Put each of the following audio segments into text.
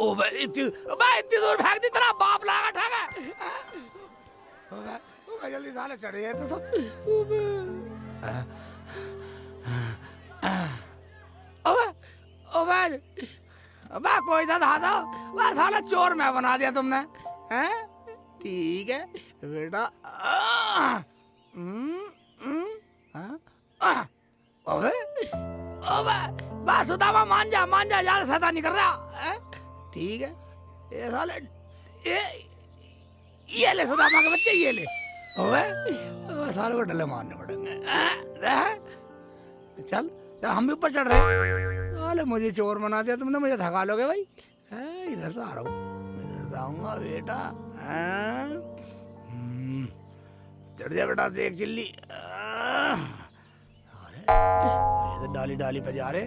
ओ बे इतनी दूर फेंक दी, तेरा बाप लागा ठागा। ओ बे जल्दी साले चढ़ गए तो सब। ओ बे कोई सा था वह साला चोर मैं बना दिया तुमने, हैं? ठीक है बेटा। अबे अबे बस सुदामा मान जा ज्यादा शैतानी कर रहा है। ठीक है ये साले ये ले सुदामा के बच्चे, ये ले। अबे साले को डले मारने पड़ेंगे। चल चल हम भी ऊपर चढ़ रहे। साले मुझे चोर बना दिया तुमने, मुझे थका लोगे भाई। इधर से आ रहा हूँ, इधर से आऊंगा बेटा। चढ़ जा बेटा देख चिल्ली। अरे डाली डाली पे जा रहे।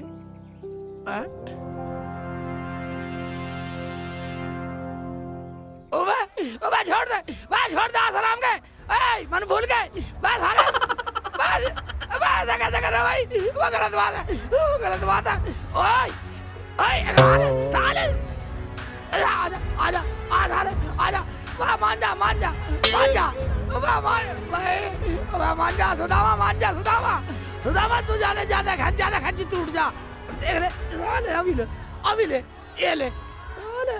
ओबे छोड़ दे आसाराम के। मन भूल गए बस। अरे बस कैसे कर रहे भाई, वो गलत बात है। ओए साले आजा मान जा सुदामा तू ज्यादा खच्ची टूट जा। देख ले साले अभी ले ये ले साले।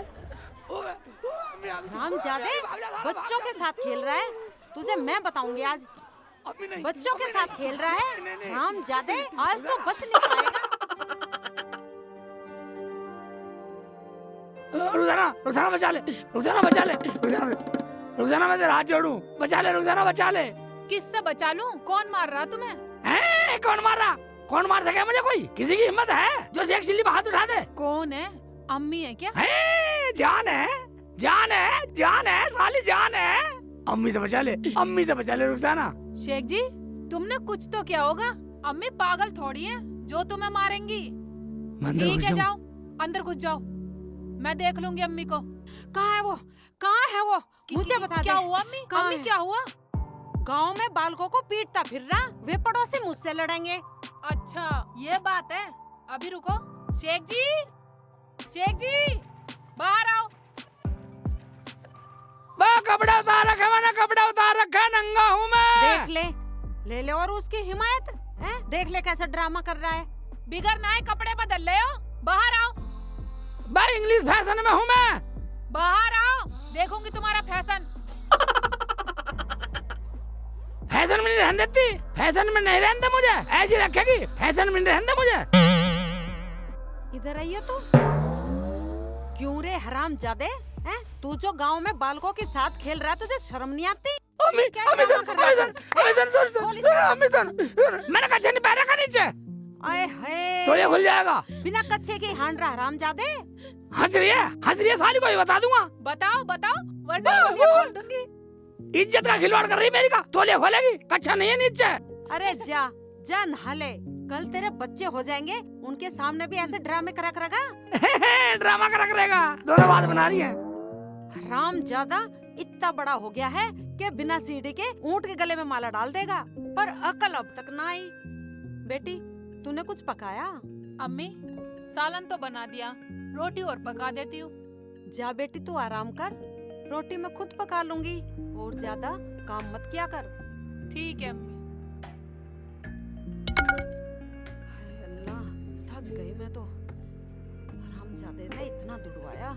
रामजादे बच्चों के साथ खेल रहा है, तुझे मैं बताऊंगी आज। बच्चों के साथ खेल रहा है रामजादे, आज तो बच नहीं पाएगा। रुखसाना मैं तेरा हाथ जोड़ूं, बचा ले। किससे बचा लूं? कौन मार रहा तुम्हें? कौन मार सके मुझे? कोई किसी की हिम्मत है जो शेख चिल्ली पे हाथ उठा दे? कौन है? अम्मी है क्या? जान है साली, जान है। अम्मी से बचा ले रुखसाना। शेख जी तुमने कुछ तो किया होगा, अम्मी पागल थोड़ी है जो तुम्हें मारेंगी। ठीक है जाओ अंदर घुस जाओ, मैं देख लूंगी अम्मी को। कहाँ है वो मुझे बता दे। क्या हुआ अम्मी? अम्मी क्या हुआ? गांव में बालकों को पीटता फिर रहा, वे पड़ोसी मुझसे लड़ेंगे। अच्छा ये बात है, अभी रुको। शेख जी बाहर आओ। कपड़ा उतार रखा नंगा हूँ मैं। देख ले और उसकी हिमायत है? देख ले कैसे ड्रामा कर रहा है। बिगर नए कपड़े बदल ले हो, बाहर आओ। भाई इंग्लिश फैशन में हूँ मैं। बाहर आओ, देखूंगी तुम्हारा फैशन। फैशन में नहीं रहने देती, फैशन में नहीं रहने दे मुझे, ऐसी रखेगी। फैशन में नहीं रहने दे मुझे। इधर आइए तो। क्यों रे हरामजादे, हैं? तू जो गांव में बालकों के साथ खेल रहा है, तुझे शर्म नहीं आती? अम्मी मैंने कच्छे नहीं पहना का नीचे। आए हाय, तो ये खुल जाएगा। बिना कच्छे के हांड रहा हरामजादे। हंस रही है साली को ही बता दूंगा। बताओ वरना खोल दूंगी। इज्जत का खिलवाड़ कर रही मेरी का, तोले खोलेगी। कच्छा नहीं है नीचे। अरे जा नहा ले, कल तेरे बच्चे हो जाएंगे, उनके सामने भी ऐसे ड्रामे करा करेगा। ड्रामा करा करेगा, दोनों बात बना रही है। हरामजादा इतना बड़ा हो गया है कि बिना सीढ़ी के ऊंट के गले में माला डाल देगा, पर अकल अब तक ना आई। बेटी तूने कुछ पकाया? अम्मी सालन तो बना दिया, रोटी और पका देती हूँ। जा बेटी तू आराम कर, रोटी मैं खुद पका लूंगी, और ज्यादा काम मत किया कर। ठीक है अम्मी। अल्लाह थक गई मैं तो, हरामजादे ने इतना दुड़वाया।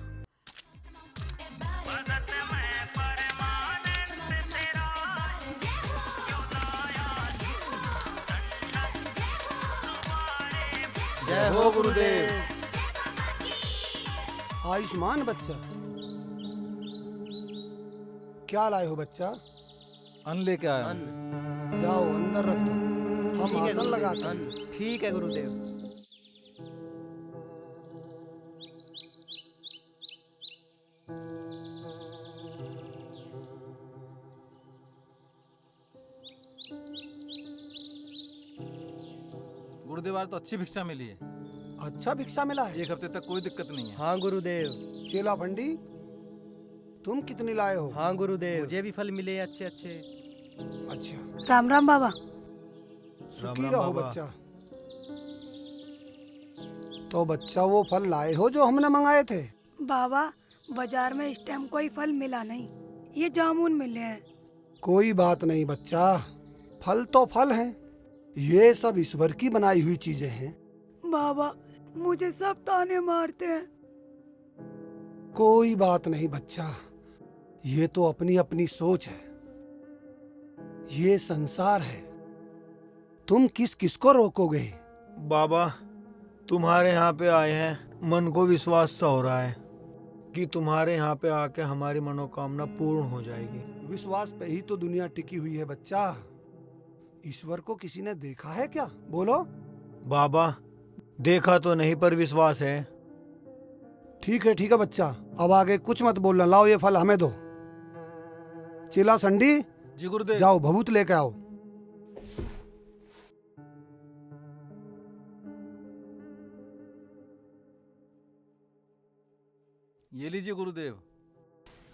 जय हो गुरुदेव। आयुष्मान बच्चा, क्या लाए हो बच्चा? अन्न लेके आया। जाओ अंदर रख दो, हम आसन लगाते हैं। ठीक है गुरुदेव। गुरुदेव आज तो अच्छी भिक्षा मिली है। अच्छा भिक्षा मिला है? एक हफ्ते तक कोई दिक्कत नहीं है। हाँ गुरुदेव। चेला पंडी तुम कितनी लाए हो? हाँ गुरुदेव, मुझे भी फल मिले अच्छे अच्छे। अच्छा राम राम बाबा। सुखी रहो बच्चा। तो बच्चा वो फल लाए हो जो हमने मंगाए थे? बाबा बाजार में इस टाइम कोई फल मिला नहीं, ये जामुन मिले हैं। कोई बात नहीं बच्चा, फल तो फल हैं, ये सब ईश्वर की बनाई हुई चीजें हैं। बाबा मुझे सब ताने मारते हैं। कोई बात नहीं बच्चा, ये तो अपनी अपनी सोच है, ये संसार है, तुम किस किस को रोकोगे। बाबा तुम्हारे यहाँ पे आए हैं, मन को विश्वास सा हो रहा है कि तुम्हारे यहाँ पे आके हमारी मनोकामना पूर्ण हो जाएगी। विश्वास पे ही तो दुनिया टिकी हुई है बच्चा। ईश्वर को किसी ने देखा है क्या, बोलो। बाबा देखा तो नहीं पर विश्वास है। ठीक है बच्चा, अब आगे कुछ मत बोलना। लाओ ये फल हमें दो। चेला संडी, जी गुरुदेव। जाओ भभूत लेके आओ। ये लीजिए गुरुदेव।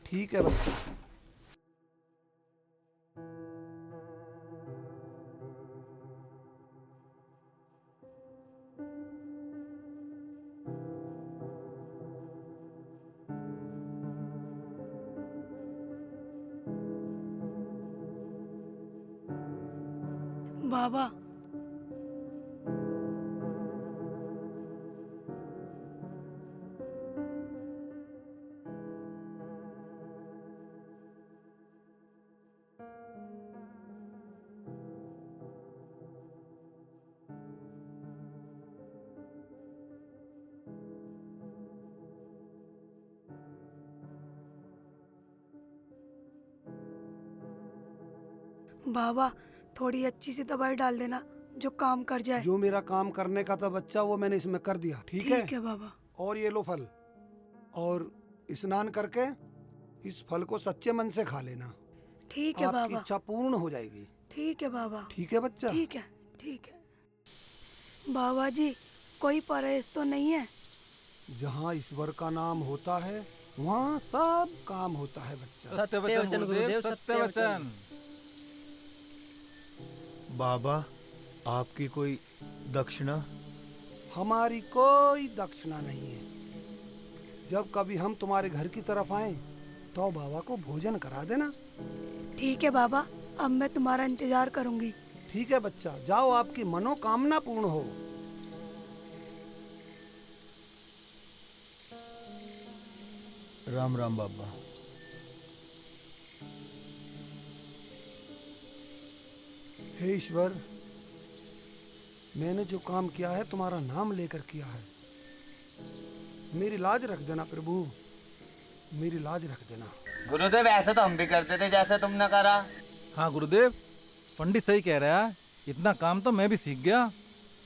ठीक है बच्चा। बाबा बाबा थोड़ी अच्छी सी दवाई डाल देना जो काम कर जाए। जो मेरा काम करने का था बच्चा वो मैंने इसमें कर दिया। ठीक है बाबा। और ये लो फल, और स्नान करके इस फल को सच्चे मन से खा लेना। ठीक है आपकी बाबा। इच्छा पूर्ण हो जाएगी। ठीक है बाबा। ठीक है बच्चा। ठीक है बाबा जी, कोई परहेज तो नहीं है? जहाँ ईश्वर का नाम होता है वहाँ सब काम होता है बच्चा। सत्य वचन गुरुदेव, सत्य वचन। बाबा आपकी कोई दक्षिणा? हमारी कोई दक्षिणा नहीं है। जब कभी हम तुम्हारे घर की तरफ आए तो बाबा को भोजन करा देना। ठीक है बाबा, अब मैं तुम्हारा इंतजार करूंगी। ठीक है बच्चा, जाओ, आपकी मनोकामना पूर्ण हो। राम राम बाबा। हे ईश्वर, मैंने जो काम किया है तुम्हारा नाम लेकर किया है। मेरी लाज रख देना प्रभु, मेरी लाज रख देना। गुरुदेव ऐसा तो हम भी करते थे जैसे तुमने करा। हाँ गुरुदेव, पंडित सही कह रहा है, इतना काम तो मैं भी सीख गया।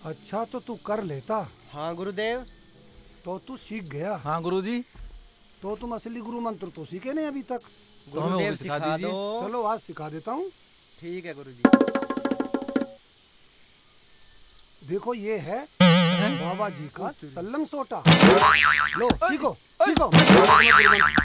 अच्छा तो तू कर लेता। हाँ गुरुदेव। तो तू सीख गया। हाँ गुरुजी। तो तुम असली गुरु मंत्र तो सीखे नहीं अभी तक। तो हमें वो भी सिखा दीजिए। चलो आज सिखा देता हूँ। ठीक है गुरुजी। देखो ये है बाबा जी का सल्लम सोटा। लो सीखो सीखो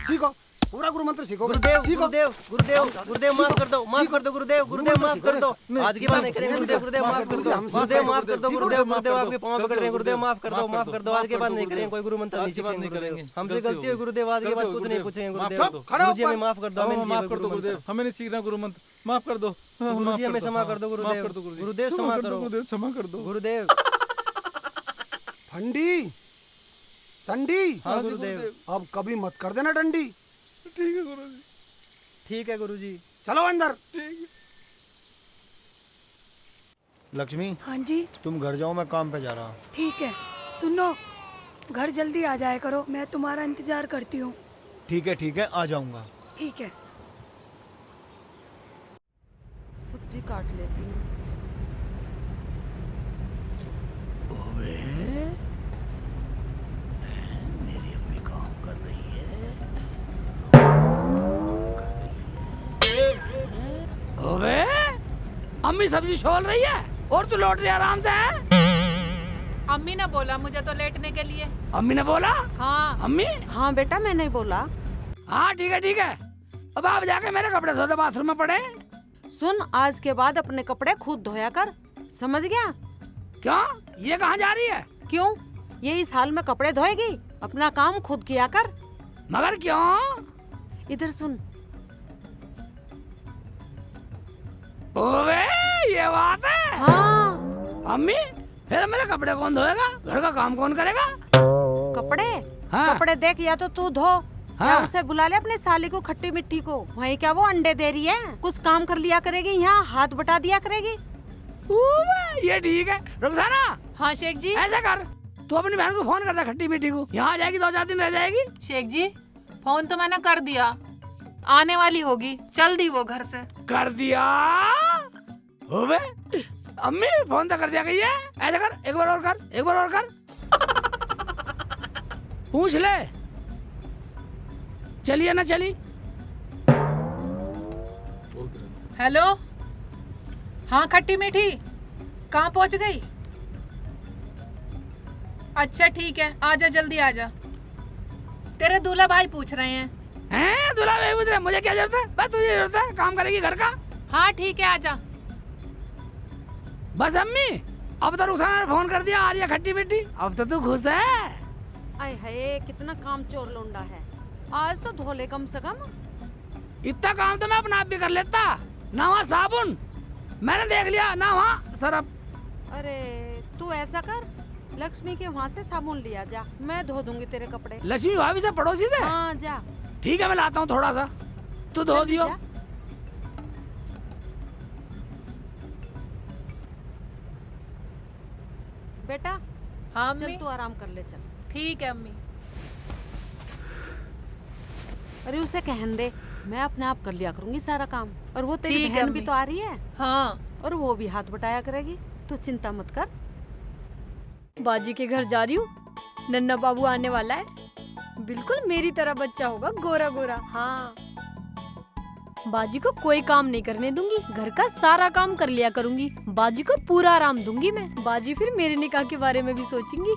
सीखो, पूरा गुरु मंत्र सीखो। गुरुदेव गुरुदेव गुरुदेव गुरुदेव माफ कर दो, माफ कर दो गुरुदेव, गुरुदेव माफ कर दो। आज की बात नहीं करेंगे गुरुदेव, गुरुदेव माफ कर दो, गुरुदेव माफ कर दो गुरुदेव, गुरुदेव आपके पांव पकड़ रहे हैं गुरुदेव, माफ कर दो, माफ कर दो। आज के बाद नहीं करेंगे, कोई गुरु मंत्र नहीं सीखेंगे गुरुदेव, हमसे गलती हुई गुरुदेव, आज के बाद कुछ नहीं पूछेंगे गुरुदेव। गुरुजी हमें माफ कर दो, हमें माफ कर दो गुरुदेव, हमें नहीं सीखना गुरु मंत्र, माफ कर दो। गुरुजी हमें क्षमा कर दो गुरुदेव, गुरुदेव क्षमा करो गुरुदेव, क्षमा कर दो गुरुदेव। ठंडी संडी। हाँ गुरुदेव। अब कभी मत कर देना डंडी। ठीक है गुरुजी। ठीक है गुरुजी। चलो अंदर। लक्ष्मी हाँ जी। तुम घर जाओ, मैं काम पे जा रहा हूँ। ठीक है, सुनो, घर जल्दी आ जाया करो, मैं तुम्हारा इंतजार करती हूँ। ठीक है आ जाऊंगा। ठीक है। सब्जी काट लेती हूँ। मेरी अम्मी काम कर रही है। ओबे, अम्मी सब्जी छोल रही है और तू लौट रही आराम से है? अम्मी ने बोला मुझे तो लेटने के लिए। अम्मी ने बोला? हाँ। अम्मी? हाँ बेटा, मैं नहीं बोला। हाँ ठीक है। अब आप जाके मेरे कपड़े धो दो, बाथरूम में पड़े। सुन, आज के बाद अपने कपड़े खुद धोया कर, समझ गया? क्यों, ये कहाँ जा रही है? क्यों, ये इस हाल में कपड़े धोएगी? अपना काम खुद किया कर। मगर क्यों? इधर सुन। ओवे ये बात है। हाँ। अम्मी फिर मेरे कपड़े कौन धोएगा? घर का काम कौन करेगा? कपड़े? हाँ। कपड़े देख, या तो तू धो या हाँ। उसे बुला ले अपने साली को, खट्टी मिट्टी को। वहीं क्या वो अंडे दे रही है? कुछ काम कर लिया करेगी, यहाँ हाथ बटा दिया करेगी। ओवे ये ठीक है। रुखसाना हाँ शेख जी। ऐसा कर, तू अपनी बहन को फोन कर दे, खट्टी मीठी को। यहाँ आ जाएगी, 2-4 दिन रह जाएगी। शेख जी फोन तो मैंने कर दिया, आने वाली होगी, चल दी वो घर से। कर दिया? ओवे अम्मी फोन तो कर दिया गई है। ऐसा कर, एक बार और कर, एक बार और कर। पूछ ले चलिए ना चली। हेलो, हाँ खट्टी मीठी, कहाँ पहुँच गई? अच्छा ठीक है, आजा जल्दी आजा। तेरे दूल्हा भाई पूछ रहे हैं। हैं दूल्हा भाई पूछ रहे? मुझे क्या जरूरत है? बस तुझे जरूरत है, काम करेगी घर का। हाँ ठीक है आजा। बस अम्मी अब तो रुखसाना ने फोन कर दिया, आ रही है खट्टी मीठी। अब तो तू खुश है। आय हाय, कितना काम चोर लोंडा है। आज तो धो ले कम से कम। इतना काम तो मैं अपना आप भी कर लेता। ना वहाँ साबुन मैंने देख लिया, ना वहाँ सरफ। अरे तू ऐसा कर, लक्ष्मी के वहाँ से साबुन लिया जा, मैं धो दूंगी तेरे कपड़े। लक्ष्मी भाभी से, पड़ोसी से? हाँ जा। ठीक है मैं लाता हूँ थोड़ा सा, तू धो जल्दी दियो। जा। बेटा हाँ चल अम्मी। तू आराम कर ले, चल। ठीक है अम्मी। अरे उसे कहन दे, मैं अपने आप कर लिया करूंगी सारा काम। और वो तेरी ठीक है बहन भी अम्मी। तो आ रही है, हाँ और वो भी हाथ बटाया करेगी। तू चिंता मत कर। बाजी के घर जा रही हूँ, नन्ना बाबू आने वाला है, बिल्कुल मेरी तरह बच्चा होगा, गोरा गोरा। हाँ, बाजी को कोई काम नहीं करने दूंगी, घर का सारा काम कर लिया करूंगी। बाजी को पूरा आराम दूंगी मैं, बाजी फिर मेरे निकाह के बारे में भी सोचेंगी।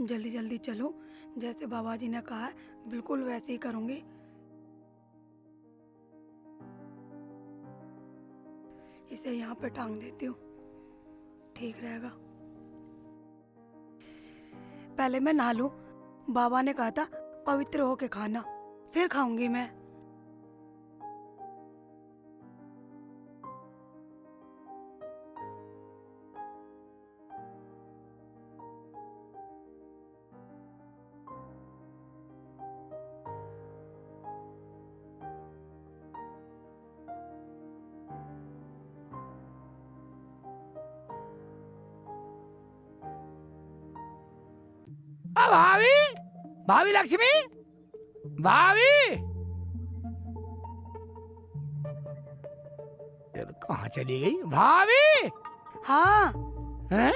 जल्दी जल्दी चलो, जैसे बाबा जी ने कहा है बिल्कुल वैसे ही करूंगी। इसे यहाँ पे टांग देती हूँ, ठीक रहेगा। पहले मैं नहा लूं, बाबा ने कहा था पवित्र होके खाना, फिर खाऊंगी मैं। भाभी, भाभी लक्ष्मी, भाभी यार कहाँ चली गई भाभी? हाँ हैं?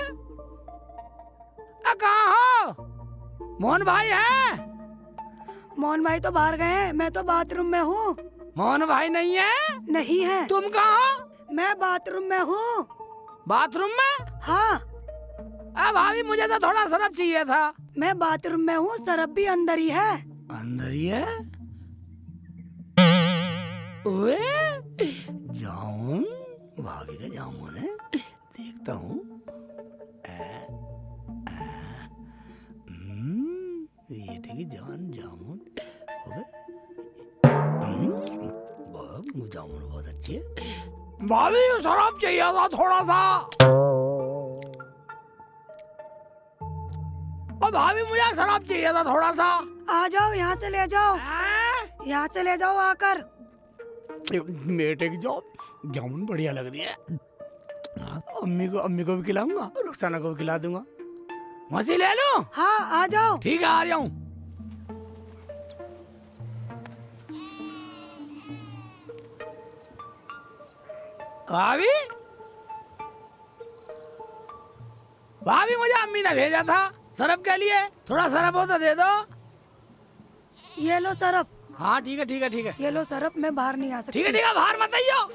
कहाँ हो? मोहन भाई हैं? मोहन भाई तो बाहर गए हैं, मैं तो बाथरूम में हूँ। मोहन भाई नहीं है? नहीं है। तुम कहाँ हो? मैं बाथरूम में हूँ। बाथरूम में? हाँ भाभी मुझे तो थोड़ा सरफ चाहिए था। मैं बाथरूम में हूँ, सरफ भी अंदर ही है। अंदर ही है? ओए जाऊं, भाभी का जामुन है, देखता हूँ। बेटे की जान जामुन, जामुन बहुत अच्छी है। भाभी शराब चाहिए था थोड़ा सा। और भाभी मुझे शराब चाहिए था थोड़ा सा। आ जाओ, यहाँ से ले जाओ, यहाँ से ले जाओ आकर। बेटे की जामुन बढ़िया लग रही है। अम्मी को भी खिलाऊंगा, रुखसाना को भी खिला दूंगा। मसी ले लूं? हाँ आ जाओ। ठीक है आ रहा हूँ। भाभी, भाभी मुझे अम्मी ने भेजा था सरफ के लिए, थोड़ा सरफ हो तो दे दो। ये लो सरफ। हाँ ठीक है ठीक है ठीक है। ये लो सरफ, मैं बाहर नहीं आ सकती। ठीक है बाहर मत आइयो।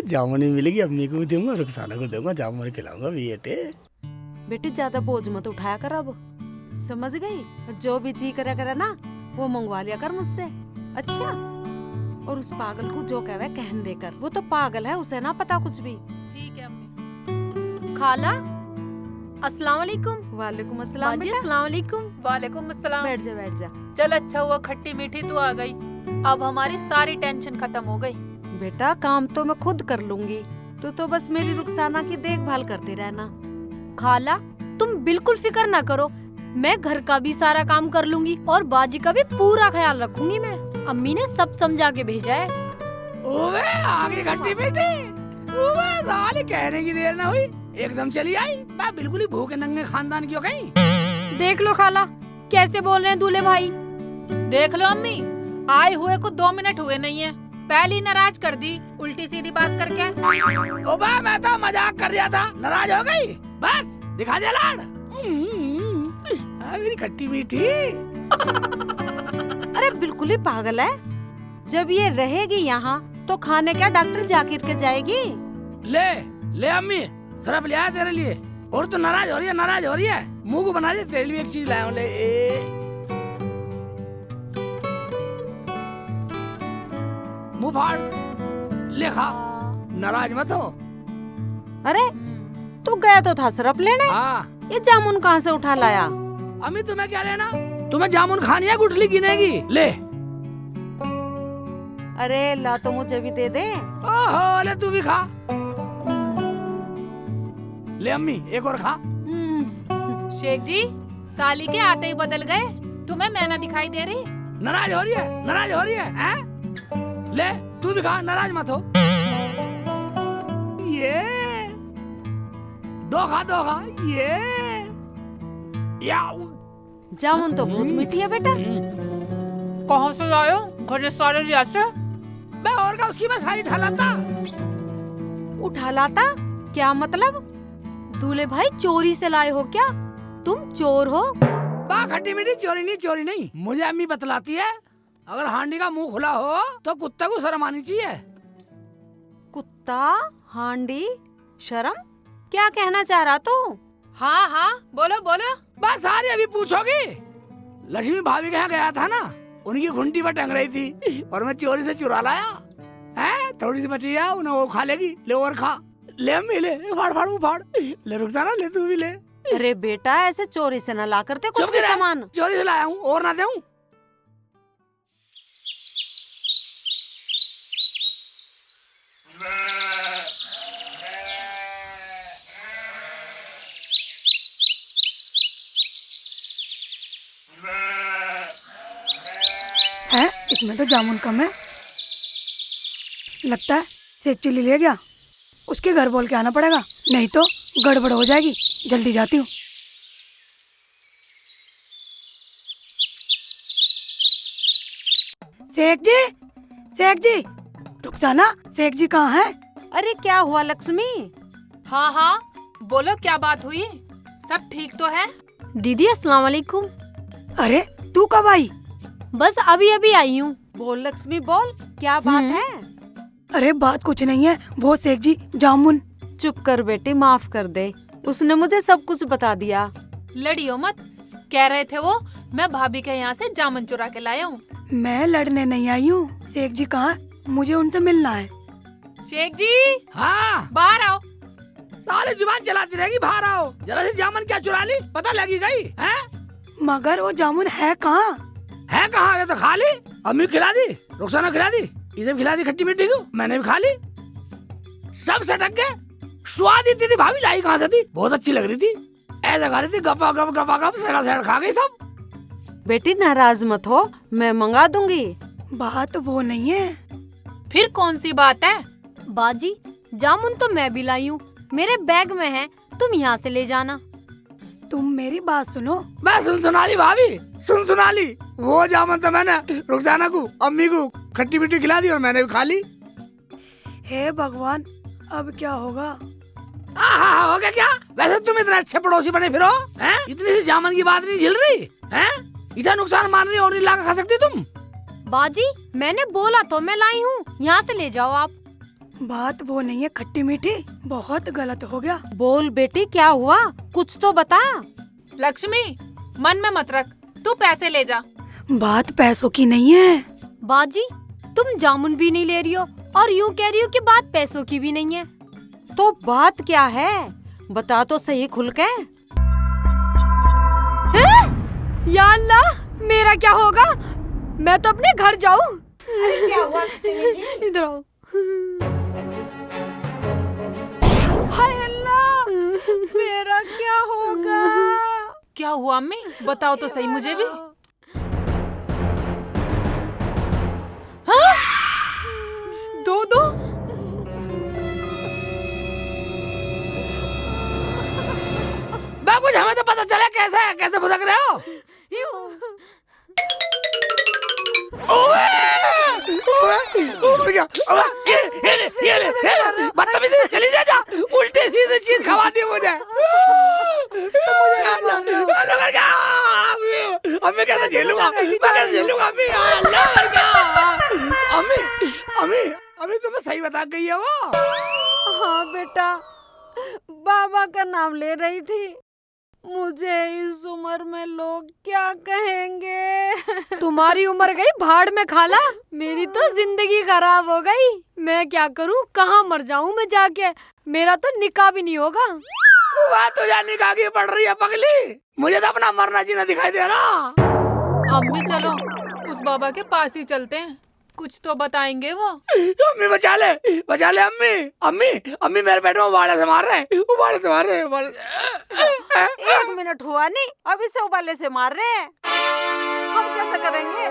जामुन ही मिलेगी, अम्मी को भी दूंगा, रुखसाना को दूंगा, जामुन खिलाऊंगा बेटे। बेटी ज्यादा बोझ मत उठाया कर अब, समझ गई? और जो भी जी करा करे ना वो मंगवा लिया कर मुझसे। अच्छा, और उस पागल को जो कहवे कहन देकर, वो तो पागल है, उसे ना पता कुछ भी। ठीक है अम्मी। खाला अस्सलाम वालेकुम। वालेकुम अस्सलाम बाजी बेटा। अस्सलाम वालेकुम। वालेकुम अस्सलाम। बैठ जा बैठ जा। चल अच्छा हुआ खट्टी मीठी तू आ गई, अब हमारी सारी टेंशन खत्म हो गई। बेटा काम तो मैं खुद कर लूंगी, तू तो बस मेरी रुखसाना की देखभाल करती रहना। खाला तुम बिल्कुल फिक्र ना करो, मैं घर का भी सारा काम कर लूंगी और बाजी का भी पूरा ख्याल रखूंगी मैं। अम्मी ने सब समझा के भेजा है। ओवे आगे खट्टी मीठी, ओवे साले कहने की देर ना हुई, एकदम चली आई। मैं बिल्कुल ही भूखे नंगे खानदान की हो गई। देख लो खाला कैसे बोल रहे हैं दूल्हे भाई। देख लो अम्मी, आए हुए को 2 मिनट हुए नहीं है, पहली नाराज कर दी उल्टी सीधी बात करके। ओबा मैं तो मजाक कर रहा था, नाराज हो गई, बस दिखा दिया लाड। मेरी खट्टी मीठी। अरे बिल्कुल ही पागल है, जब ये रहेगी यहाँ तो खाने क्या डॉक्टर जाकिर के जाएगी। ले ले अम्मी, सरफ ले आया तेरे लिए। और तो नाराज हो रही है, नाराज हो रही है, मुंह को बना रही है, तेरे लिए एक चीज लाया हूँ, ले मुंह फाड़, ले खा, नाराज मत हो। अरे तू गया तो था सरफ लेने, हाँ ये जामुन कहाँ से उठा लाया। अम्मी तुम्हें क्या लेना, तुम्हें जामुन खानी है गुठली गिनेगी, ले। अरे ला तो मुझे भी दे दे। ओहो ले तू भी खा, ले अम्मी एक और खा। शेख जी साली के आते ही बदल गए, तुम्हें मैं ना दिखाई दे रही। नाराज हो रही है, नाराज हो रही है, हैं? ले तू भी खा, नाराज मत हो। ये दो खा, ये याऊ। जामुन तो बहुत मीठी है बेटा। कहाँ से लायो, घर सारे लिया से। मैं और का उसकी मैं सारी ठालाता। उठा लाता क्या मतलब। दूल्हे भाई चोरी से लाए हो क्या, तुम चोर हो। बा खट्टी मीठी, चोरी नहीं, मुझे अम्मी बतलाती है, अगर हांडी का मुंह खुला हो तो कुत्ते को शर्म आनी चाहिए। कुत्ता, हांडी, शर्म, क्या कहना चाह रहा तू। हाँ हाँ बोलो बोलो। बस सारी अभी पूछोगी। लक्ष्मी भाभी के यहाँ गया था ना, उनकी घुंटी पर टंग रही थी और मैं चोरी से चुरा लाया है, थोड़ी सी बची है, उन्हें वो खा लेगी, ले और खा, ले अम्मी ले, फाड़, ले रुखसाना ले तू भी ले। अरे बेटा ऐसे चोरी से न ला करते कुछ चुप भी गिरा, सामान। चोरी से लाया हूँ और ना दूं। है इसमें तो जामुन कम है, लगता है सेक चिल्ली ले गया, उसके घर बोल के आना पड़ेगा, नहीं तो गड़बड़ हो जाएगी। जल्दी जाती हूँ। सेठ जी, रुखसाना, सेठ जी कहाँ है। अरे क्या हुआ लक्ष्मी। हाँ हाँ बोलो क्या बात हुई, सब ठीक तो है। दीदी अस्सलाम वालेकुम। अरे तू कब आई। बस अभी अभी आई हूँ। बोल लक्ष्मी बोल, क्या बात है। अरे बात कुछ नहीं है, वो सेठ जी जामुन। चुप कर बेटी, माफ कर दे, उसने मुझे सब कुछ बता दिया। लड़ियो मत, कह रहे थे वो मैं भाभी के यहाँ से जामुन चुरा के लाया हूँ। मैं लड़ने नहीं आई हूँ। शेख जी कहाँ, मुझे उनसे मिलना है। शेख जी हाँ बाहर आओ। साले जुबान चलाती रहेगी, बाहर आओ, जरा सी जामुन क्या चुरा ली, पता लगी गई है। मगर वो जामुन है कहाँ। है कहाँ, ये तो खा ली, अम्मी खिला दी, रुखसाना खिला दी, इसे खिला दी खट्टी मीठी को, मैंने भी खा ली, सब सटक गए। स्वाद इतनी थी, भाभी लाई कहाँ से थी, बहुत अच्छी लग रही थी, ऐसा खा रही थी, गपा गप सड़ा सड़ा खा गई सब। बेटी नाराज मत हो, मैं मंगा दूंगी। बात वो नहीं है। फिर कौन सी बात है। बाजी जामुन तो मैं भी लाई हूँ, मेरे बैग में है, तुम यहाँ से ले जाना। तुम मेरी बात सुनो। मैं सुना ली भाभी, सुना ली, वो जामुन तो मैंने रुखसाना को, अम्मी को खट्टी मीठी खिला दी और मैंने भी खा ली। हे भगवान, अब क्या होगा। हाँ हो गया क्या। वैसे तुम इतने अच्छे पड़ोसी बने फिरो हैं, इतनी सी जामुन की बात नहीं झिल रही हैं, इसे नुकसान मान रही और नहीं लाकर खा सकती तुम। बाजी मैंने बोला तो मैं लाई हूँ, यहाँ से ले जाओ आप। बात वो नहीं है खट्टी मीठी, बहुत गलत हो गया। बोल बेटी क्या हुआ, कुछ तो बता। लक्ष्मी मन में मत रख, तू पैसे ले जा। बात पैसों की नहीं है। बाजी, तुम जामुन भी नहीं ले रही हो और यूं कह रही हो कि बात पैसों की भी नहीं है। तो बात क्या है, बता तो सही खुल के। हैं? या अल्लाह, मेरा क्या होगा? मैं तो अपने घर जाऊं। क्या हुआ? इधर आओ। हाय अल्लाह, मेरा क्या होगा? क्या हुआ अम्मी, बताओ तो सही मुझे भी। हाँ? दो कुछ हमें तो पता चला कैसे भुदक रहे हो। बदतमीजी, चली जा, उल्टी सीधी चीज खवा दी मुझे। अम्मी कैसे झेलूंगा, मैं कैसे झेलूंगा अम्मी। अम्मी तुम्हें सही बता गई है वो। हाँ बेटा, बाबा का नाम ले रही थी। मुझे इस उम्र में लोग क्या कहेंगे? तुम्हारी उम्र गई भाड़ में खाला, मेरी तो जिंदगी खराब हो गई। मैं क्या करूं, कहाँ मर जाऊं मैं जाके। मेरा तो निकाह भी नहीं होगा। बात तो जाने का आगे पड़ रही है पगली, मुझे तो अपना मरना जीना दिखाई दे रहा। अम्मी चलो उस बाबा के पास ही चलते हैं, कुछ तो बताएंगे वो। अम्मी बचा ले अम्मी मेरे पेट में उबाले से मार रहे हैं। एक मिनट हुआ नहीं, अभी से उबाले से मार रहे हैं। हम कैसे करेंगे?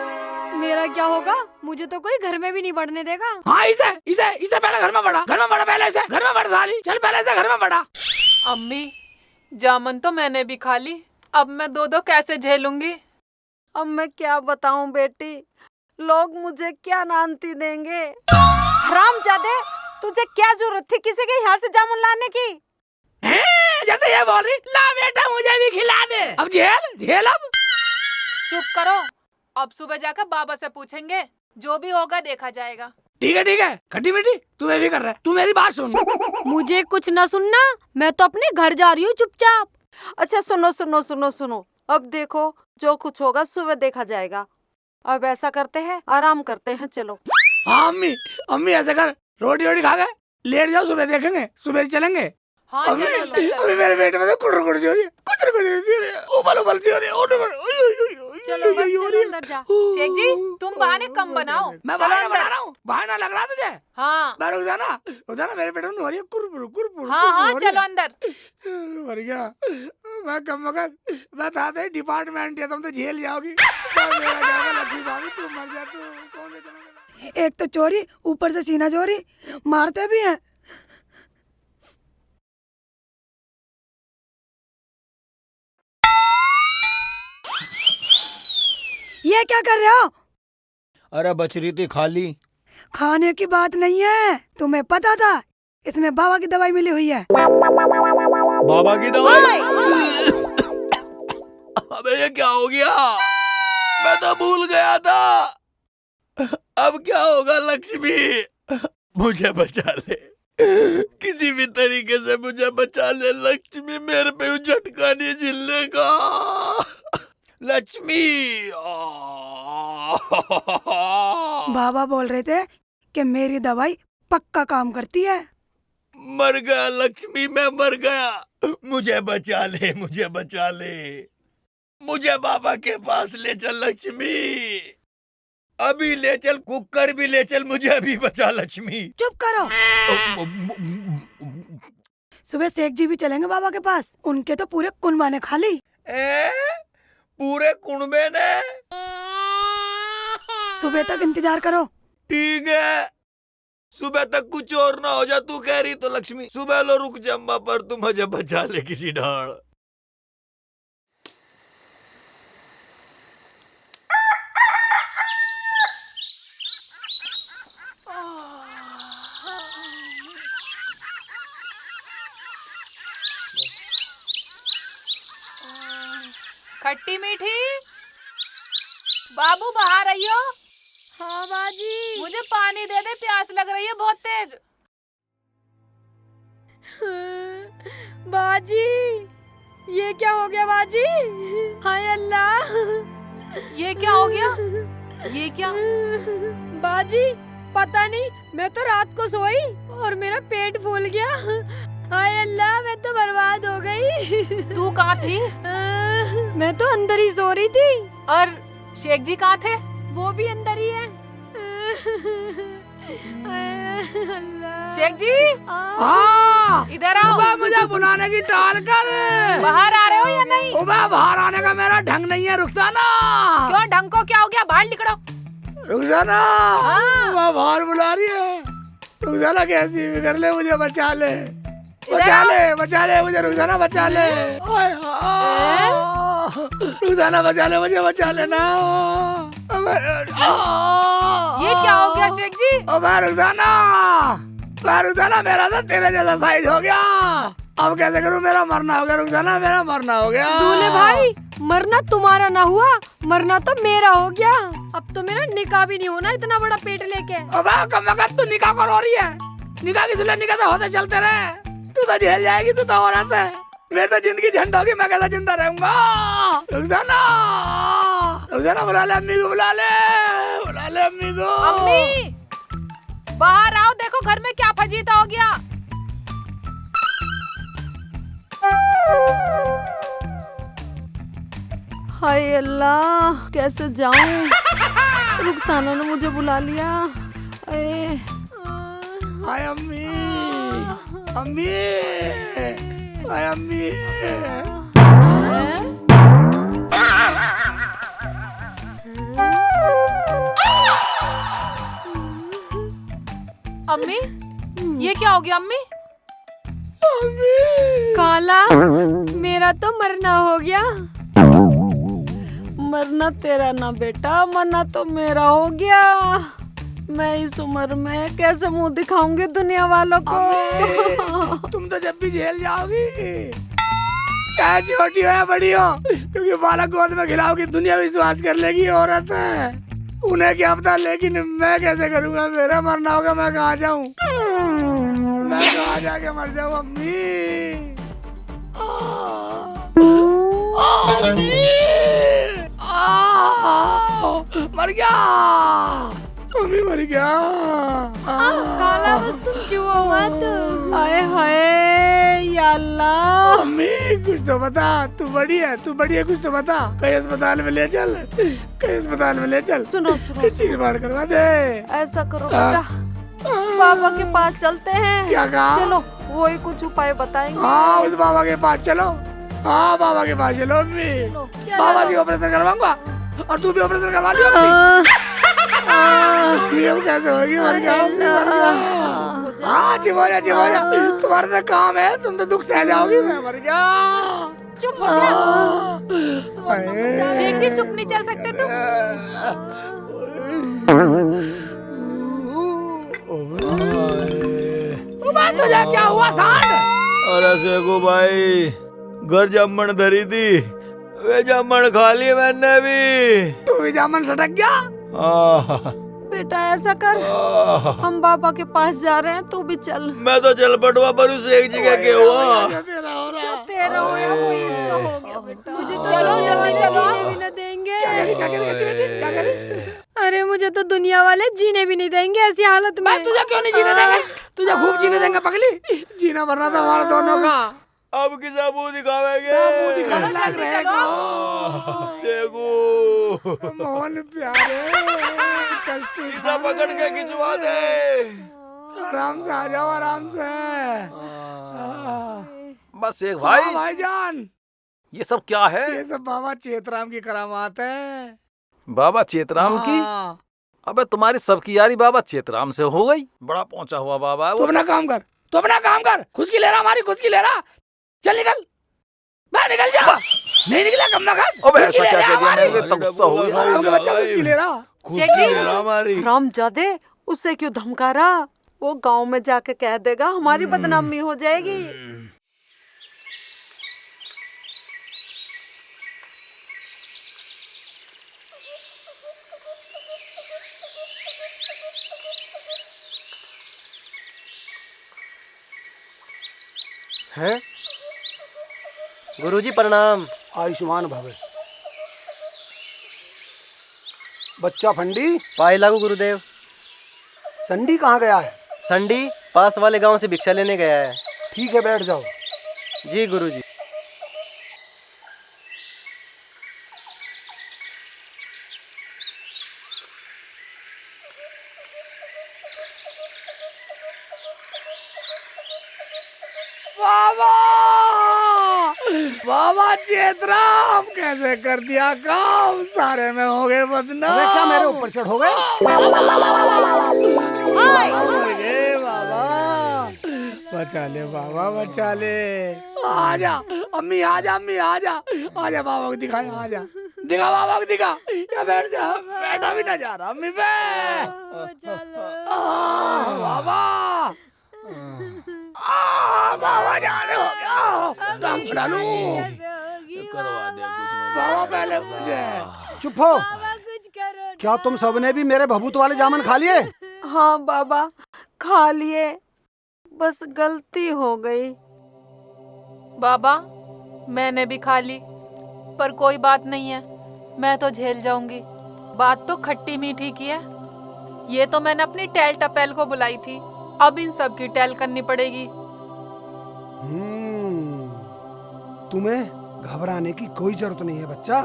मेरा क्या होगा, मुझे तो कोई घर में भी नहीं बढ़ने देगा। हाँ इसे पहले घर में बढ़ा पहले इसे घर में बढ़ साली, चल पहले इसे घर में बढ़ा। अम्मी जामुन तो मैंने भी खा ली, अब मैं दो कैसे झेलूंगी? अब मैं क्या बताऊं बेटी, लोग मुझे क्या नानती देंगे। हरामजादे, तुझे क्या जरूरत थी किसी के यहाँ से जामुन लाने की? जब तो ये बोल रही, ला बेटा मुझे भी खिला दे। अब झेल अब। चुप करो, अब सुबह जाकर बाबा से पूछेंगे, जो भी होगा देखा जाएगा। ठीक है खट्टी मीठी तू भी कर रहा है, तू मेरी बात सुन। मुझे कुछ न सुनना, मैं तो अपने घर जा रही हूँ चुपचाप। अच्छा सुनो, अब देखो जो कुछ होगा सुबह देखा जाएगा। अब ऐसा करते हैं, आराम करते हैं, चलो। हाँ अम्मी ऐसा कर, रोटी खा गए लेट जाओ, सुबह देखेंगे, सुबह चलेंगे। हाँ अम्मी चलो मेरे पेट में तो कुड़ सी हो रही है, कुछ सी हो रही है, उबल सी हो रही है। चलो बस चलो अंदर जा। शेख जी तुम बहाने कम बनाओ। मैं चलो बहाना अंदर। बना रहा हूँ, बहाना लग रहा तुझे। हाँ मैं रुक जाना मेरे पेट में तो हो रही है कुरपुर। हाँ चलो अंदर। मर गया मैं, कम वक्त मैं था डिपार्टमेंट है, तुम तो झेल जाओगी। मेरा क्या होगा, लक्ष्मी भाभी तू मर जा, तू कौन से जन्म। एक तो चोरी, ऊपर से सीना चोरी, मारते भी हैं। ये क्या कर रहे हो? अरे बच रही थी खाली। खाने की बात नहीं है, तुम्हें पता था इसमें बाबा की दवाई मिली हुई है। बाबा की दवाई? अबे ये क्या हो गया, मैं तो भूल गया था। अब क्या होगा लक्ष्मी, मुझे बचा ले, किसी भी तरीके से मुझे बचा ले लक्ष्मी, मेरे पे झटका नहीं झिलने का। लक्ष्मी बाबा बोल रहे थे कि मेरी दवाई पक्का काम करती है। मर गया लक्ष्मी, मैं मर गया, मुझे बचा ले, मुझे बाबा के पास ले चल लक्ष्मी, अभी ले चल, कुकर भी ले चल, मुझे अभी बचा लक्ष्मी। चुप करो। सुबह शेख जी भी चलेंगे बाबा के पास, उनके तो पूरे कुनबा ने खा ली। पूरे कुनबे ने? सुबह तक इंतजार करो। ठीक है, सुबह तक कुछ और ना हो जा, तू कह रही तो लक्ष्मी। सुबह लो रुक जम्मा, पर तू मुझे बचा ले किसी ढाल। खट्टी मीठी, बाबू बाहर आइयो। हाँ बाजी। मुझे पानी दे दे, प्यास लग रही है बहुत तेज। बाजी, ये क्या हो गया बाजी? हाय अल्लाह, ये क्या हो गया? ये क्या? बाजी पता नहीं, मैं तो रात को सोई और मेरा पेट फूल गया। हाय अल्लाह, मैं तो बर्बाद हो गई। तू कहाँ थी? मैं तो अंदर ही सो रही थी। और शेख जी कहाँ थे? वो भी अंदर ही है। अल्लाह। शेख जी हाँ इधर आओ। उबा, मुझे बुलाने की टाल कर। बाहर आ रहे हो या नहीं? उबा, बाहर आने का मेरा ढंग नहीं है रुखसाना। क्यों, ढंग को क्या हो गया? बाहर निकलो। रुखसाना, हाँ। उबा बाहर बुला रही है। रुखसाना कैसी भी कर ले, मुझे बचा ले, बचा ले मुझे रुखसाना, बचा ले। ओए हाँ। रुखसाना बचा ले मुझे, बचा लेना। ये क्या हो गया शेख जी? रुखसाना, मेरा तो तेरे जैसा साइज हो गया। अब कैसे करूं, मेरा मरना हो गया रुखसाना, मेरा मरना हो गया। दूल्हे भाई, मरना तुम्हारा ना हुआ, मरना तो मेरा हो गया। अब तो मेरा निकाह भी नहीं होना इतना बड़ा पेट लेके। अबे कम वक्त तू निकाह कर हो रही है। निकाह की दुल्हन, निकाह तो होते चलते रहे। तू तो झेल जाएगी, तू तो औरत है। मेरी तो जिंदगी झंड होगी, मैं कैसा जिंदा रहूंगा। रुखसाना, रुखसाना बुला ले अम्मी को, बुला ले अम्मी को। अम्मी बाहर आओ, देखो घर में क्या फजीता हो गया। हाय अल्लाह, कैसे जाऊं? रुखसाना ने मुझे बुला लिया। हाय अम्मी, अम्मी, हाय अम्मी। अम्मी ये क्या हो गया? अम्मी काला, मेरा तो मरना हो गया। मरना तेरा ना बेटा, मरना तो मेरा हो गया। मैं इस उम्र में कैसे मुंह दिखाऊंगी दुनिया वालों को? तुम तो जब भी जेल जाओगी, चाहे छोटी हो या बड़ी हो, क्योंकि बालक गोद में खिलाओगी, दुनिया विश्वास कर लेगी औरत है। उन्हें क्या पता, लेकिन मैं कैसे करूंगा? मेरा मरना होगा, मैं कहाँ जाऊं? मैं कहाँ जाके मर जाऊं अम्मी? मर गया अम्मी, मर गया। काला, बस तुम जुओ मत। हाय हाय या अल्लाह। अम्मी कुछ तो बता, तू बड़ी है, कुछ तो बता। कहीं अस्पताल में ले चल, सुनो चीर फाड़ करवा दे। ऐसा करो बेटा, बाबा के पास चलते हैं। क्या कहा? चलो, वो ही कुछ उपाय बताएंगे। हाँ, उस बाबा के पास चलो। हाँ, बाबा के पास चलो अम्मी। बाबा जी ऑपरेशन करवाऊंगा और तू भी ऑपरेशन करवा लियो अम्मी। अब कैसे होगी? मर गया। हाँ, चिमोजा, तुम्हारा तो काम है, तुम तो दुख सह जाओगी। मैं मर गया। चुप हो जा। शेख जी चुप नहीं चल सकते तुम? तुझे क्या हुआ सांड? अरे शेखू भाई, घर जामन धरी थी, वे जामन खा ली मैंने भी। तू भी जामन सटक गया? बेटा ऐसा कर, हम बाबा के पास जा रहे हैं, तू भी चल। मैं तो चल पटवा, पर उस एक जगह के हुआ। जो तेरा हो रहा। जो तेरा होया वो इसका हो गया बेटा। मुझे तो चलो, जल्दी चलो। जीने भी न देंगे। क्या करी? अरे मुझे तो दुनिया वाले जीने भी नहीं देंगे ऐसी हालत में। मैं तुझे क्यों नहीं जीने देंगे? तुझे खूब जीने देंगे पगली। जीना मरना था हमारा दोनों का। अब किसा मुंह दिखावेंगे? दिखाने लायक रहेगा। शेखू मोहन प्यारे, कष्ट किसा पकड़ के खिंचवा दे। आराम से आ जाओ, आराम से। बस एक भाई, हाँ, भाईजान, ये सब क्या है? ये सब बाबा चेतराम की करामात है। बाबा चेतराम की? हाँ। अबे तुम्हारी सबकी यारी बाबा चेतराम से हो गई। बड़ा पहुंचा हुआ बाबा है तू वो। अपना काम कर, खुशकी ले रहा, हमारी खुशकी ले रहा। चल निकल, बाहर निकल जा। नहीं निकला कम ना कर। अबे ऐसा क्या कह दिया मैंने? तब गुस्सा हो गया। आपका बच्चा खुशकी ले रहा। शेख जी हमारी हरामजादे, उससे क्यों धमका रहा? वो गांव में जाके कह देगा, हमारी बदनामी हो जाएगी। हैं? गुरुजी प्रणाम। आयुष्मान भव। बच्चा फंडी, पाई लागू गुरुदेव। संडी कहाँ गया है? संडी पास वाले गांव से भिक्षा लेने गया है। ठीक है, बैठ जाओ। जी गुरुजी। बाबा बाबा चेतराम, कैसे कर दिया काम, सारे में हो गए बदनाम। अबे क्या मेरे ऊपर चढ़ोगे? मर गए बाबा, बचा ले बाबा, बचा ले। आजा अम्मी, आजा अम्मी, आजा आजा, बाबा को दिखा, आजा दिखा बाबा को दिखा। या बैठ जा, बैठा भी ना जा रहा अम्मी पे। बाबा बाबा जाने हो गया, काम करा लूं। करवा दे कुछ बाबा पहले मुझे। चुप हो। क्या तुम सबने भी मेरे भभूत वाले जामुन खा लिए? हाँ बाबा, खा लिए, बस गलती हो गई। बाबा मैंने भी खा ली, पर कोई बात नहीं है, मैं तो झेल जाऊंगी। बात तो खट्टी मीठी की है। ये तो मैंने अपनी टैल टपेल को बुलाई थी, अब इन सब की टैल करनी पड़ेगी। तुम्हें घबराने की कोई जरूरत नहीं है बच्चा,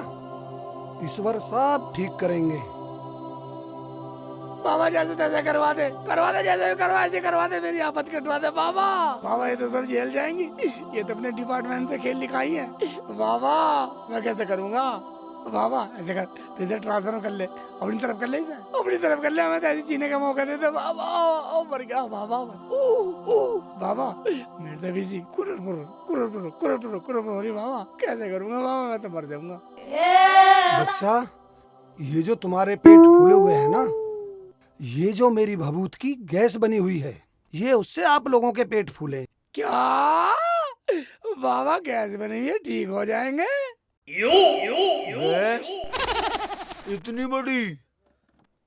ईश्वर सब ठीक करेंगे। बाबा जैसे तैसे करवा दे, जैसे भी करवा, ऐसे करवा दे, मेरी आफत कटवा दे बाबा। बाबा ये तो सब झेल जाएंगी, ये तो अपने डिपार्टमेंट से खेल लिखाई है। बाबा मैं कैसे करूँगा? बाबा ऐसे कर, तो इसे ट्रांसफर कर ले, अपनी तरफ कर ले, इसे अपनी तरफ कर ले, हमें तो ऐसे जीने का मौका दे दे बाबा। ओ मर गया बाबा, बाबा मेरे तो भी कुरर हो रही बाबा, कैसे करूँगा बाबा, मैं तो मर जाऊंगा। बच्चा, ये जो तुम्हारे पेट फूले हुए हैं ना, ये जो मेरी भभूत की गैस बनी हुई है, ये उससे आप लोगों के पेट फूले। क्या बाबा गैस बनी हुई है, ठीक हो जाएंगे? गैस इतनी बड़ी?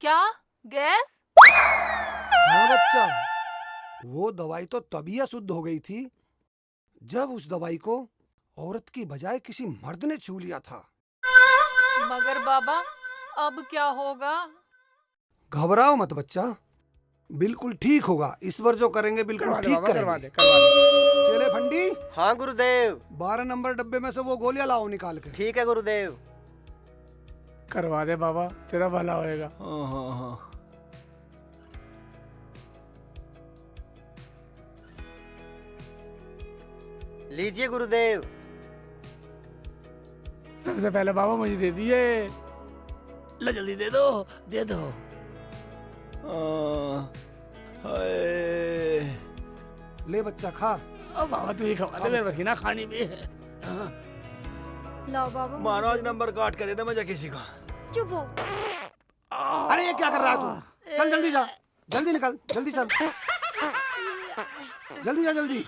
क्या गैस? हाँ बच्चा, वो दवाई तो तभी अशुद्ध हो गई थी जब उस दवाई को औरत की बजाय किसी मर्द ने छू लिया था। मगर बाबा अब क्या होगा? घबराओ मत बच्चा, बिल्कुल ठीक होगा। ईश्वर जो करेंगे बिल्कुल ठीक करेंगे। चले फंडी। हाँ गुरुदेव। 12 नंबर डब्बे में से वो गोलियां लाओ निकाल के। ठीक है गुरुदेव। करवा दे बाबा, तेरा भला होएगा। हाँ। लीजिए गुरुदेव। सबसे पहले बाबा मुझे दे दिए, लो जल्दी दे दो, दे दो। ले बच्चा खा। ओ बाबा तू ही खवा दे, मेरे बस की ना खानी भी है। लाओ बाबा, मानो आज नंबर काट के दे दे मुझे किसी का। चुप हो। अरे ये क्या कर रहा है तू? चल जल्दी जा, जल्दी निकल, जल्दी चल, जल्दी जा जल्दी।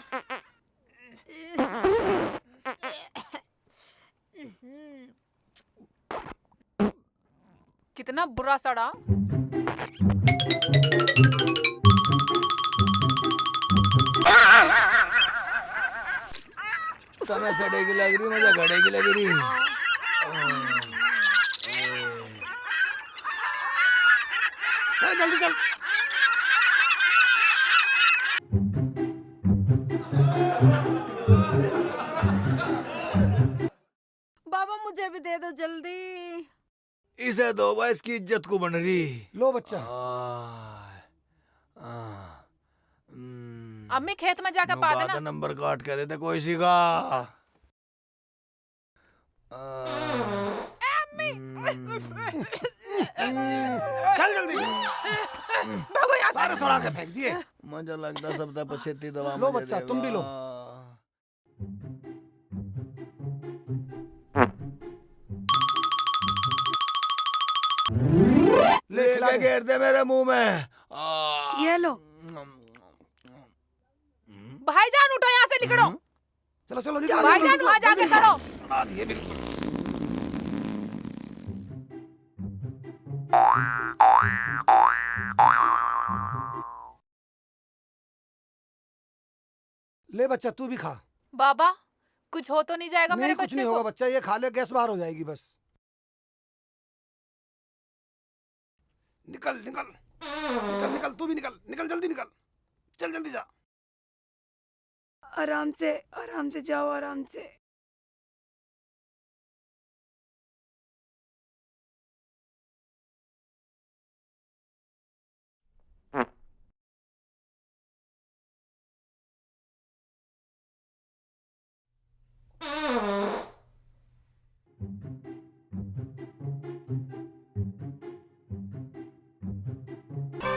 कितना बुरा सड़ा। समय सड़ेगी लग रही, मुझे घड़ेगी लग रही। जल्दी चल। बाबा मुझे भी दे दो जल्दी। इसे दो भाई, इसकी इज्जत को बन रही। लो बच्चा। अम्मी खेत में जाकर पा देना। नंबर काट के देते कोई सी का। चल जल्दी। सारे सड़ा के फेंक दिए। मुझे लगता सब तक पछेती दवा। लो बच्चा, तुम भी लो। ले घेर दे मेरे मुंह में। ये लो। भाईजान उठो, यहाँ से निकलो। चलो चलो निकलो। भाईजान वहाँ जाके खड़ो। बना दिए बिल्कुल। ले बच्चा, तू भी खा। बाबा कुछ हो तो नहीं जाएगा नहीं मेरे कुछ बच्चे नहीं को? होगा बच्चा, ये खा ले, गैस बाहर हो जाएगी बस। निकल निकल निकल निकल, तू भी निकल निकल, जल्दी निकल, चल जल्दी जा। आराम से जाओ, आराम से।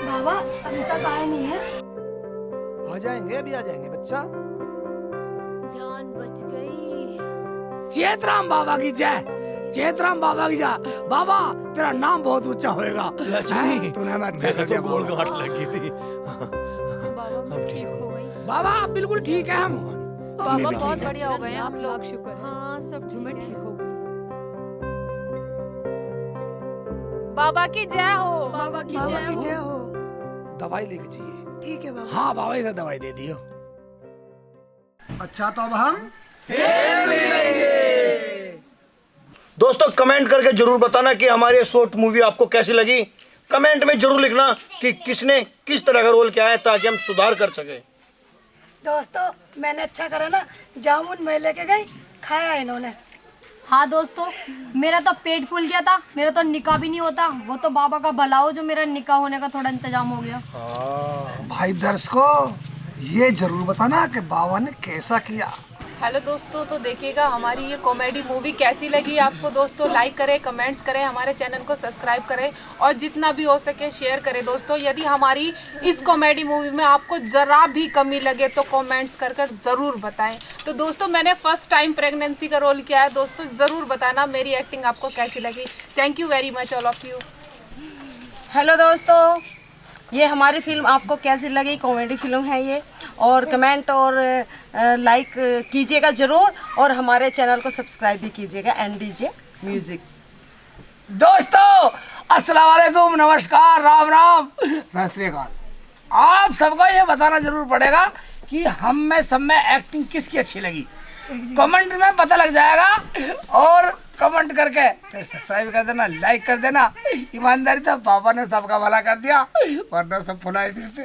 बाबा अभी तक आए नहीं है। आ जाएंगे, अभी आ जाएंगे बच्चा। जान बच गई। चेतराम बाबा की जय, चेतराम बाबा की जय। बाबा तेरा नाम बहुत ऊंचा होएगा। लक्ष्मी, तूने हमें अच्छा मेरे कर तो दिया गोल बाबा। गांठ लगी थी। बाबा मैं ठीक हो गई। बाबा आप बिल्कुल ठीक है। हम बाबा बहुत बढ़िया हो गए आप लोग। शुक्र। हाँ सब मैं ठीक हो गई। बाबा की जय हो। बाबा की बाबा जय की हो। जय हो। दवाई लेके जाइए। ठीक है बाबा। हाँ बाबा इसे दवाई दे दियो। अच्छा तो अब हम दोस्तों कमेंट करके जरूर बताना कि हमारी ये शॉर्ट मूवी आपको कैसी लगी। कमेंट में जरूर लिखना कि किसने किस तरह का रोल किया है, ताकि हम सुधार कर सके। दोस्तों मैंने अच्छा करा ना, जामुन मैं लेके गई, खाया इन्होंने। हाँ दोस्तों मेरा तो पेट फूल गया था, मेरा तो निकाह भी नहीं होता। वो तो बाबा का भला हो जो मेरा निकाह होने का थोड़ा इंतजाम हो गया। भाई दर्शकों ये जरूर बताना कि बाबा ने कैसा किया। हेलो दोस्तों, तो देखिएगा हमारी ये कॉमेडी मूवी कैसी लगी आपको। दोस्तों लाइक करें, कमेंट्स करें, हमारे चैनल को सब्सक्राइब करें और जितना भी हो सके शेयर करें। दोस्तों यदि हमारी इस कॉमेडी मूवी में आपको ज़रा भी कमी लगे तो कमेंट्स कर ज़रूर बताएं। तो दोस्तों मैंने फर्स्ट टाइम प्रेगनेंसी का रोल किया है। दोस्तों ज़रूर बताना मेरी एक्टिंग आपको कैसी लगी। Thank you very much all of you. Hello दोस्तों, ये हमारी फिल्म आपको कैसी लगी? कॉमेडी फिल्म है ये, और कमेंट और लाइक कीजिएगा ज़रूर, और हमारे चैनल को सब्सक्राइब भी कीजिएगा NDJ म्यूज़िक। दोस्तों अस्सलाम वालेकुम, नमस्कार, राम राम, सत श्री अकाल। आप सबको ये बताना जरूर पड़ेगा कि हम में सब में एक्टिंग किसकी अच्छी लगी। कमेंट में पता लग जाएगा। और कमेंट करके फिर सब्सक्राइब कर देना, लाइक कर देना। ईमानदारी से बाबा ने सबका भला कर दिया, वरना सब फुलाए फिरते।